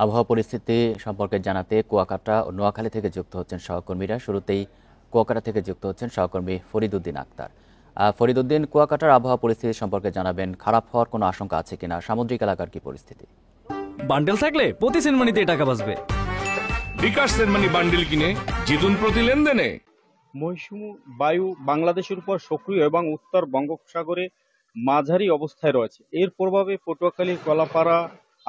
আবহাওয়া পরিস্থিতি সম্পর্কে জানাতে কুয়াকাটা ও নোয়াখালী থেকে যুক্ত হচ্ছেন সহকর্মীরা। শুরুতেই কুয়াকাটা থেকে যুক্ত হচ্ছেন সহকর্মী ফরিদউদ্দিন আক্তার। ফরিদউদ্দিন, কুয়াকাটার আবহাওয়া পরিস্থিতি সম্পর্কে জানাবেন, খারাপ হওয়ার কোনো আশঙ্কা আছে কিনা, সামুদ্রিক এলাকার কি পরিস্থিতি? বান্ডেল থাকলে প্রতি সেনমানিতে টাকা বাঁচবে। বিকাশ সেনমানি বান্ডেল কিনে জিতুন প্রতি লেনদেনে। মৌসুমী বায়ু বাংলাদেশের উপর সক্রিয় এবং উত্তর বঙ্গোপসাগরে মাঝারি অবস্থায় রয়েছে। এর প্রভাবে পটুয়াখালী, কলাপাড়া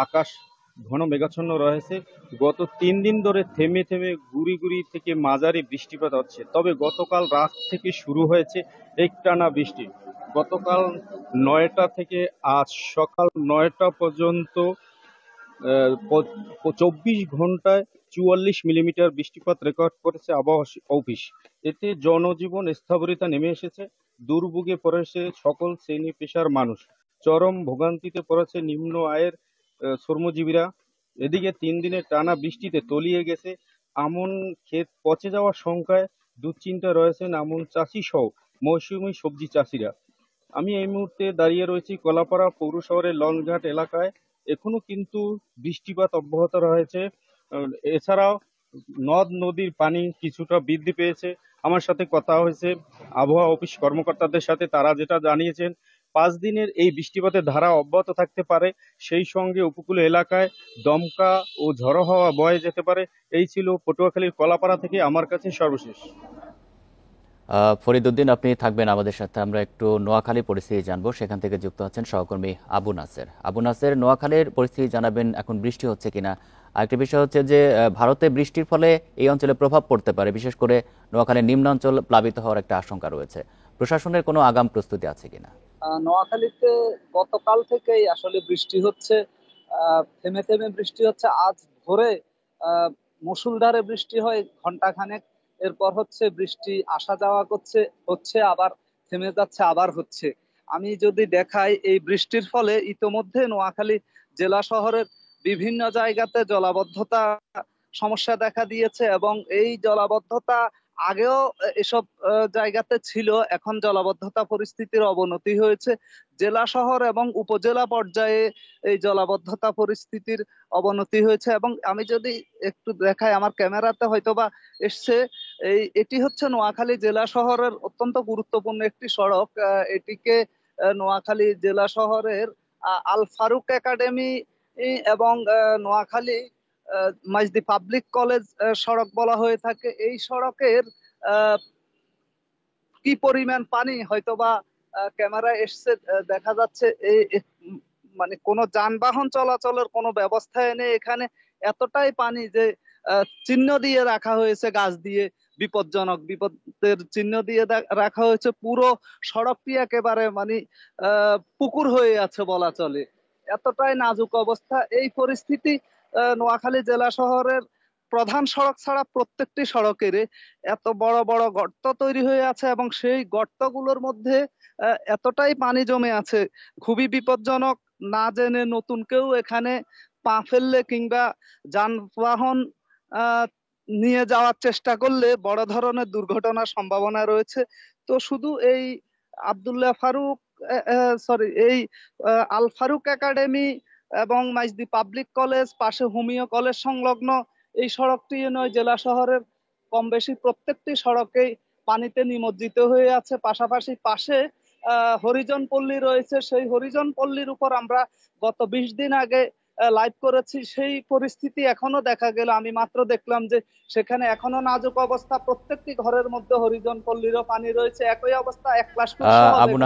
আকাশ ঘন মেঘাচ্ছন্ন রয়েছে। গত 3 দিন ধরে থেমে থেমে গুড়ি গুড়ি থেকে মাঝারি বৃষ্টিপাত হচ্ছে। তবে গতকাল রাত থেকে শুরু হয়েছে একটানা বৃষ্টি। গতকাল 9টা থেকে আজ সকাল 9টা পর্যন্ত 24 ঘন্টায় 44 মিলিমিটার বৃষ্টিপাত রেকর্ড করেছে আবহাওয়া অফিস। এতে জনজীবন স্থবিরতা নেমে এসেছে, দুর্ভোগে পড়েছে সকল শ্রেণী পেশার মানুষ। চরম ভোগান্তিতে পড়েছে নিম্ন আয়ের শ্রমজীবীরা। এদিকে 3 দিনের টানা বৃষ্টিতে তলিয়ে গেছে আমন ক্ষেত, পচে যাওয়ার সংখ্যায় দুশ্চিন্তা রয়েছেন আমন চাষি সহ মৌসুমী সবজি চাষিরা। আমি এই মুহূর্তে দাঁড়িয়ে রয়েছি কলাপাড়া পৌর শহরের লঞ্চঘাট এলাকায়। এখনো কিন্তু বৃষ্টিপাত অব্যাহত রয়েছে। এছাড়াও নদ নদীর পানি কিছুটা বৃদ্ধি পেয়েছে। আমার সাথে কথা হয়েছে আবহাওয়া অফিস কর্মকর্তাদের সাথে, তারা যেটা জানিয়েছেন 5 দিনের এই বৃষ্টিপাতের ধারা অব্যাহত থাকতে পারে। সেই সঙ্গে উপকূল এলাকায় দমকা ও ঝড়ো হাওয়া বয়ে যেতে পারে। এই ছিল পটুয়াখালীর কলাপাড়া থেকে আমার কাছে সর্বশেষ। ফরিদউদ্দিন, আপনি থাকবেন আমাদের সাথে। আমরা একটু নোয়াখালী পরিস্থিতি জানবো, সেখান থেকে যুক্ত হচ্ছেন সহকর্মী আবু নাসের। আবু নাসের, নোয়াখালীর পরিস্থিতি জানাবেন, এখন বৃষ্টি হচ্ছে কিনা। আরেকটি বিষয় হচ্ছে যে ভারতে বৃষ্টির ফলে এই অঞ্চলে প্রভাব পড়তে পারে, বিশেষ করে নোয়াখালীর নিম্নাঞ্চল প্লাবিত হওয়ার একটা আশঙ্কা রয়েছে। প্রশাসনের কোনো আগাম প্রস্তুতি আছে কিনা? নোয়াখালীতে গতকাল থেকেই আসলে বৃষ্টি হচ্ছে, থেমে থেমে বৃষ্টি হচ্ছে। আজ ভোরে মুষলধারে বৃষ্টি হয় ঘন্টাখানেক, এরপর হচ্ছে বৃষ্টি আসা যাওয়া করছে, হচ্ছে আবার থেমে যাচ্ছে, আবার হচ্ছে। আমি যদি দেখাই, এই বৃষ্টির ফলে ইতোমধ্যে নোয়াখালী জেলা শহরের বিভিন্ন জায়গাতে জলাবদ্ধতা সমস্যা দেখা দিয়েছে, এবং এই জলাবদ্ধতা আগেও এসব জায়গাতে ছিল। এখন জলাবদ্ধতা পরিস্থিতির অবনতি হয়েছে জেলা শহর এবং উপজেলা পর্যায়ে। এই জলাবদ্ধতা পরিস্থিতির অবনতি হয়েছে, এবং আমি যদি একটু দেখাই, আমার ক্যামেরাতে হয়তোবা এসছে, এটি হচ্ছে নোয়াখালী জেলা শহরের অত্যন্ত গুরুত্বপূর্ণ একটি সড়ক। এটিকে নোয়াখালী জেলা শহরের আল ফারুক একাডেমি এবং নোয়াখালী মাইজদি পাবলিক কলেজ সড়ক বলা হয়ে থাকে। এই সড়কের কি পরিমাণ পানি হয়তোবা ক্যামেরায় এসছে, দেখা যাচ্ছে এই মানে কোনো যানবাহন চলাচলের কোনো ব্যবস্থায় নেই এখানে। এতটাই পানি যে চিহ্ন দিয়ে রাখা হয়েছে, গাছ দিয়ে বিপজ্জনক, বিপদের চিহ্ন দিয়ে রাখা হয়েছে। পুরো সড়কটি একেবারে মানে পুকুর হয়ে আছে বলা চলে, এতটাই নাজুক অবস্থা। এই পরিস্থিতি নোয়াখালী জেলা শহরের প্রধান সড়ক ছাড়া প্রত্যেকটি সড়কের এত বড় বড় গর্ত তৈরি হয়ে আছে, এবং সেই গর্তগুলোর মধ্যে এতটাই পানি জমে আছে, খুবই বিপজ্জনক। না জেনে নতুন কেউ এখানে পা ফেললে কিংবা যানবাহন নিয়ে যাওয়ার চেষ্টা করলে বড় ধরনের দুর্ঘটনার সম্ভাবনা রয়েছে। তো শুধু এই আব্দুল্লাহ ফারুক এই আল ফারুক একাডেমি এবং মাইজদি পাবলিক কলেজ, পাশে হোমিও কলেজ সংলগ্ন এই সড়কটি নয়, জেলা শহরের কম বেশি প্রত্যেকটি সড়কেই পানিতে নিমজ্জিত হয়ে আছে। পাশাপাশি পাশে হরিজন পল্লী রয়েছে, সেই হরিজন পল্লীর উপর আমরা গত 20 দিন আগে লাইভ করেছি। সেই পরিস্থিতি এখনো দেখা গেল, আমি মাত্র দেখলাম যে সেখানে এখনো নাজুক অবস্থা, প্রত্যেকটি ঘরের মধ্যে হরিজন পল্লীরও পানি রয়েছে, একই অবস্থা। আবু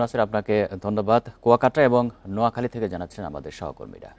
নাসের, আপনাকে ধন্যবাদ। কুয়াকাটা এবং নোয়াখালী থেকে জানাচ্ছেন আমাদের সহকর্মীরা।